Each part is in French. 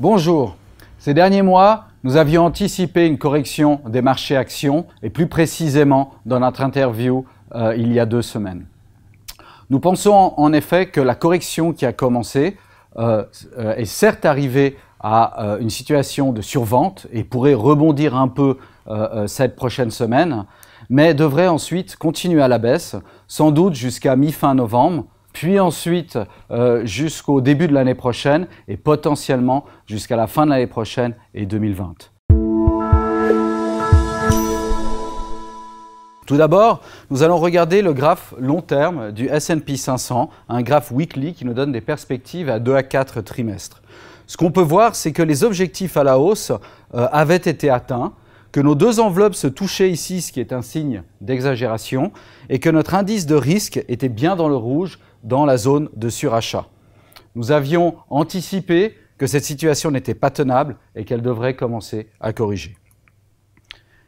Bonjour. Ces derniers mois, nous avions anticipé une correction des marchés actions et plus précisément dans notre interview il y a 2 semaines. Nous pensons en effet que la correction qui a commencé est certes arrivée à une situation de survente et pourrait rebondir un peu cette prochaine semaine, mais devrait ensuite continuer à la baisse, sans doute jusqu'à mi-fin novembre, puis ensuite jusqu'au début de l'année prochaine et potentiellement jusqu'à la fin de l'année prochaine et 2020. Tout d'abord, nous allons regarder le graphe long terme du S&P 500, un graphe weekly qui nous donne des perspectives à 2 à 4 trimestres. Ce qu'on peut voir, c'est que les objectifs à la hausse avaient été atteints, que nos 2 enveloppes se touchaient ici, ce qui est un signe d'exagération, et que notre indice de risque était bien dans le rouge, dans la zone de surachat. Nous avions anticipé que cette situation n'était pas tenable et qu'elle devrait commencer à corriger.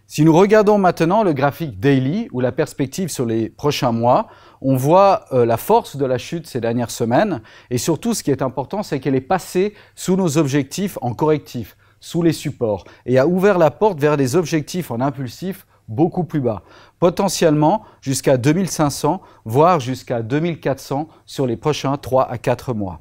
Si nous regardons maintenant le graphique daily ou la perspective sur les prochains mois, on voit la force de la chute ces dernières semaines et surtout ce qui est important, c'est qu'elle est passée sous nos objectifs en correctif, sous les supports et a ouvert la porte vers des objectifs en impulsif beaucoup plus bas, potentiellement jusqu'à 2500, voire jusqu'à 2400 sur les prochains 3 à 4 mois.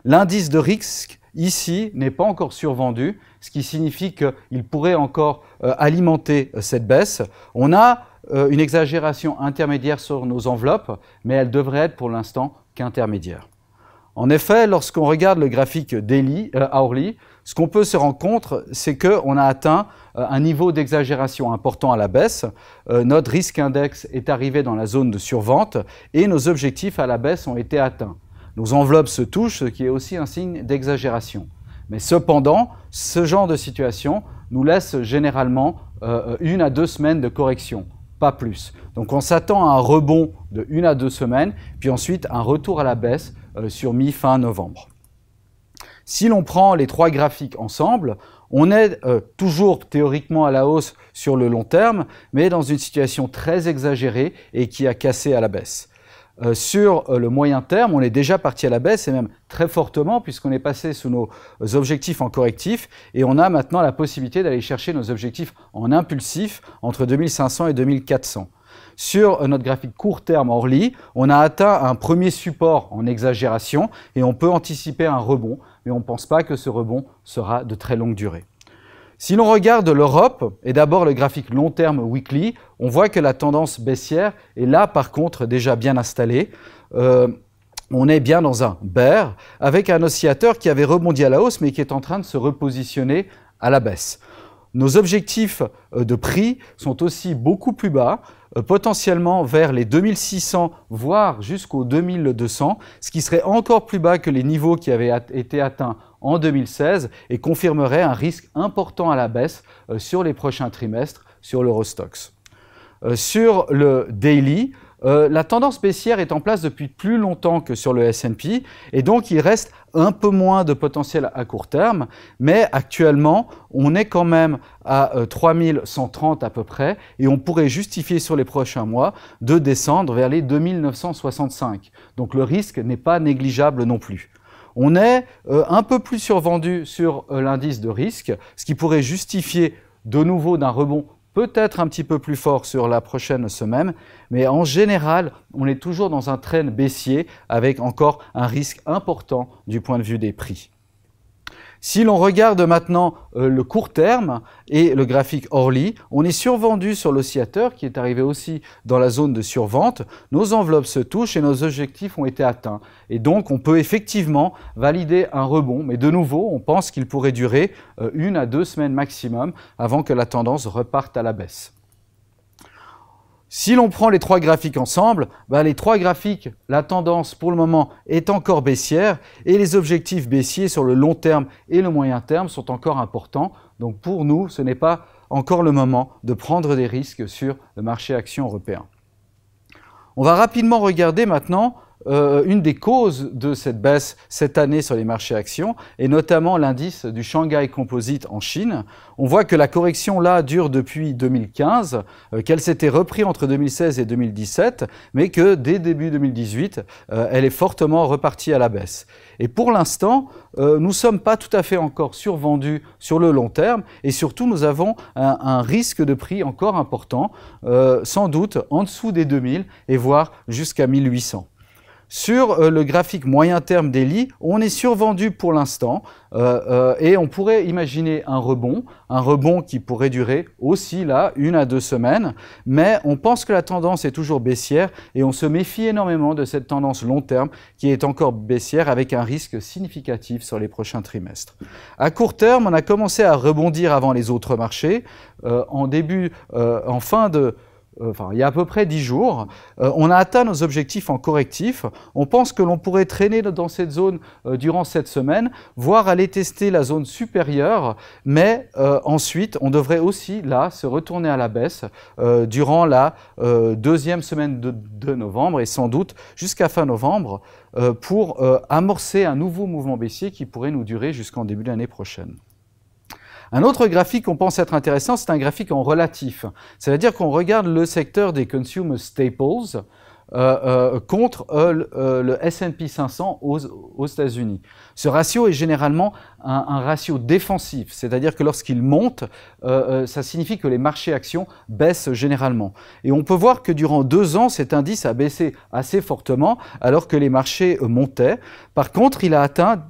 L'indice de risque ici n'est pas encore survendu, ce qui signifie qu'il pourrait encore alimenter cette baisse. On a une exagération intermédiaire sur nos enveloppes, mais elle devrait être pour l'instant qu'intermédiaire. En effet, lorsqu'on regarde le graphique hourly, ce qu'on peut se rendre compte, c'est qu'on a atteint un niveau d'exagération important à la baisse. Notre risque index est arrivé dans la zone de survente et nos objectifs à la baisse ont été atteints. Nos enveloppes se touchent, ce qui est aussi un signe d'exagération. Mais cependant, ce genre de situation nous laisse généralement 1 à 2 semaines de correction, pas plus. Donc on s'attend à un rebond de 1 à 2 semaines, puis ensuite un retour à la baisse sur mi-fin novembre. Si l'on prend les 3 graphiques ensemble, on est toujours théoriquement à la hausse sur le long terme, mais dans une situation très exagérée et qui a cassé à la baisse. Sur le moyen terme, on est déjà parti à la baisse et même très fortement puisqu'on est passé sous nos objectifs en correctif et on a maintenant la possibilité d'aller chercher nos objectifs en impulsif entre 2500 et 2400. Sur notre graphique court terme hourly, on a atteint un premier support en exagération et on peut anticiper un rebond, mais on ne pense pas que ce rebond sera de très longue durée. Si l'on regarde l'Europe, et d'abord le graphique long terme weekly, on voit que la tendance baissière est là par contre déjà bien installée. On est bien dans un bear avec un oscillateur qui avait rebondi à la hausse mais qui est en train de se repositionner à la baisse. Nos objectifs de prix sont aussi beaucoup plus bas, potentiellement vers les 2600 voire jusqu'aux 2200, ce qui serait encore plus bas que les niveaux qui avaient été atteints en 2016 et confirmerait un risque important à la baisse sur les prochains trimestres sur l'Eurostoxx. Sur le daily, la tendance baissière est en place depuis plus longtemps que sur le S&P et donc il reste un peu moins de potentiel à court terme, mais actuellement on est quand même à 3130 à peu près et on pourrait justifier sur les prochains mois de descendre vers les 2965. Donc le risque n'est pas négligeable non plus. On est un peu plus survendu sur l'indice de risque, ce qui pourrait justifier de nouveau d'un rebond peut-être un petit peu plus fort sur la prochaine semaine, mais en général, on est toujours dans un trend baissier avec encore un risque important du point de vue des prix. Si l'on regarde maintenant le court terme et le graphique hourly, on est survendu sur l'oscillateur qui est arrivé aussi dans la zone de survente. Nos enveloppes se touchent et nos objectifs ont été atteints. Et donc, on peut effectivement valider un rebond, mais de nouveau, on pense qu'il pourrait durer 1 à 2 semaines maximum avant que la tendance reparte à la baisse. Si l'on prend les 3 graphiques ensemble, les 3 graphiques, la tendance pour le moment est encore baissière et les objectifs baissiers sur le long terme et le moyen terme sont encore importants. Donc pour nous, ce n'est pas encore le moment de prendre des risques sur le marché action européen. On va rapidement regarder maintenant une des causes de cette baisse cette année sur les marchés actions, et notamment l'indice du Shanghai Composite en Chine. On voit que la correction là dure depuis 2015, qu'elle s'était reprise entre 2016 et 2017, mais que dès début 2018, elle est fortement repartie à la baisse. Et pour l'instant, nous ne sommes pas tout à fait encore survendus sur le long terme, et surtout nous avons un risque de prix encore important, sans doute en dessous des 2000 et voire jusqu'à 1800. Sur le graphique moyen terme daily, on est survendu pour l'instant et on pourrait imaginer un rebond qui pourrait durer aussi là 1 à 2 semaines, mais on pense que la tendance est toujours baissière et on se méfie énormément de cette tendance long terme qui est encore baissière avec un risque significatif sur les prochains trimestres. À court terme, on a commencé à rebondir avant les autres marchés. Il y a à peu près 10 jours, on a atteint nos objectifs en correctif. On pense que l'on pourrait traîner dans cette zone durant cette semaine, voire aller tester la zone supérieure, mais ensuite, on devrait aussi là se retourner à la baisse durant la deuxième semaine de novembre et sans doute jusqu'à fin novembre pour amorcer un nouveau mouvement baissier qui pourrait nous durer jusqu'en début de l'année prochaine. Un autre graphique qu'on pense être intéressant, c'est un graphique en relatif. C'est-à-dire qu'on regarde le secteur des consumer staples contre le S&P 500 aux États-Unis. Ce ratio est généralement un ratio défensif, c'est-à-dire que lorsqu'il monte, ça signifie que les marchés actions baissent généralement. Et on peut voir que durant 2 ans, cet indice a baissé assez fortement alors que les marchés montaient. Par contre, il a atteint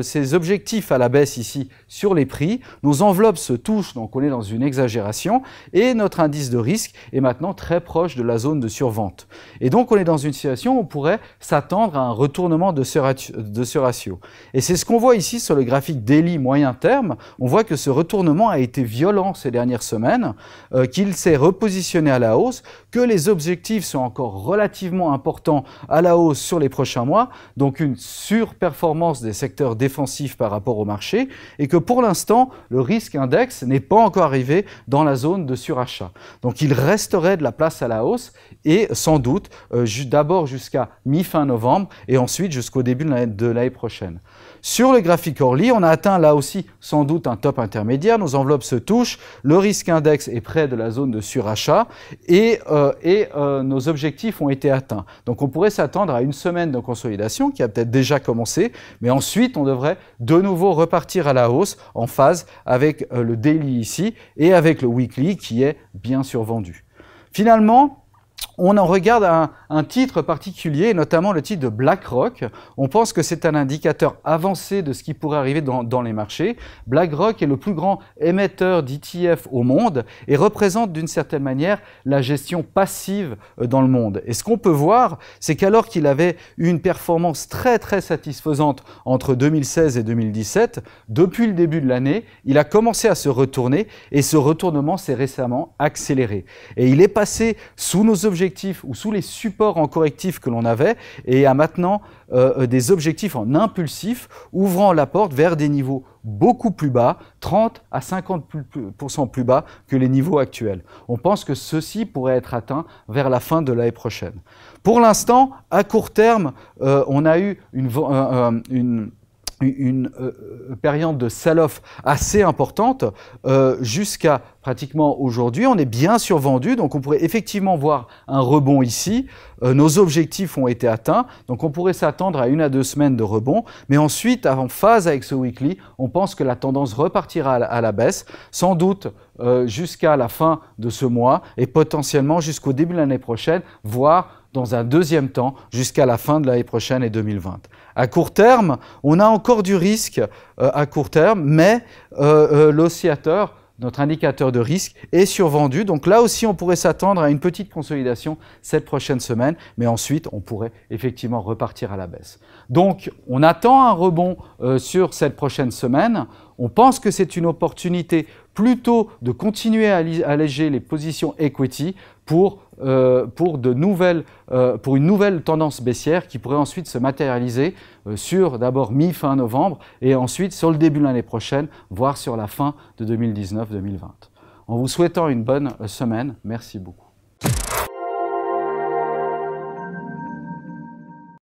ses objectifs à la baisse ici sur les prix. Nos enveloppes se touchent, donc on est dans une exagération, et notre indice de risque est maintenant très proche de la zone de survente. Et donc on est dans une situation où on pourrait s'attendre à un retournement de ce ratio. Et c'est ce qu'on voit ici sur le graphique daily moyen terme. On voit que ce retournement a été violent ces dernières semaines, qu'il s'est repositionné à la hausse, que les objectifs sont encore relativement importants à la hausse sur les prochains mois, donc une surperformance des secteurs défensifs par rapport au marché, et que pour l'instant, le risque index n'est pas encore arrivé dans la zone de surachat. Donc il resterait de la place à la hausse, et sans doute d'abord jusqu'à mi-fin novembre, et ensuite jusqu'au début de l'année prochaine. Sur le graphique Orly, on a atteint là aussi sans doute un top intermédiaire, nos enveloppes se touchent, le risque index est près de la zone de surachat et nos objectifs ont été atteints. Donc on pourrait s'attendre à une semaine de consolidation qui a peut-être déjà commencé, mais ensuite on devrait de nouveau repartir à la hausse en phase avec le daily ici et avec le weekly qui est bien survendu. Finalement, on en regarde un titre particulier, notamment le titre de BlackRock. On pense que c'est un indicateur avancé de ce qui pourrait arriver dans les marchés. BlackRock est le plus grand émetteur d'ETF au monde et représente d'une certaine manière la gestion passive dans le monde. Et ce qu'on peut voir, c'est qu'alors qu'il avait une performance très satisfaisante entre 2016 et 2017, depuis le début de l'année, il a commencé à se retourner et ce retournement s'est récemment accéléré. Et il est passé sous nos objectifs ou sous les supports en correctif que l'on avait et a maintenant des objectifs en impulsif, ouvrant la porte vers des niveaux beaucoup plus bas, 30 à 50% plus bas que les niveaux actuels. On pense que ceci pourrait être atteint vers la fin de l'année prochaine. Pour l'instant, à court terme, on a eu une période de sell-off assez importante jusqu'à pratiquement aujourd'hui. On est bien survendu, donc on pourrait effectivement voir un rebond ici. Nos objectifs ont été atteints, donc on pourrait s'attendre à 1 à 2 semaines de rebond. Mais ensuite, en phase avec ce weekly, on pense que la tendance repartira à la baisse, sans doute jusqu'à la fin de ce mois et potentiellement jusqu'au début de l'année prochaine, voire dans un deuxième temps jusqu'à la fin de l'année prochaine et 2020. À court terme, on a encore du risque à court terme, mais l'oscillateur, notre indicateur de risque, est survendu. Donc là aussi, on pourrait s'attendre à une petite consolidation cette prochaine semaine, mais ensuite, on pourrait effectivement repartir à la baisse. Donc, on attend un rebond sur cette prochaine semaine. On pense que c'est une opportunité plutôt de continuer à alléger les positions equity pour une nouvelle tendance baissière qui pourrait ensuite se matérialiser sur d'abord mi-fin novembre et ensuite sur le début de l'année prochaine, voire sur la fin de 2019-2020. En vous souhaitant une bonne semaine, merci beaucoup.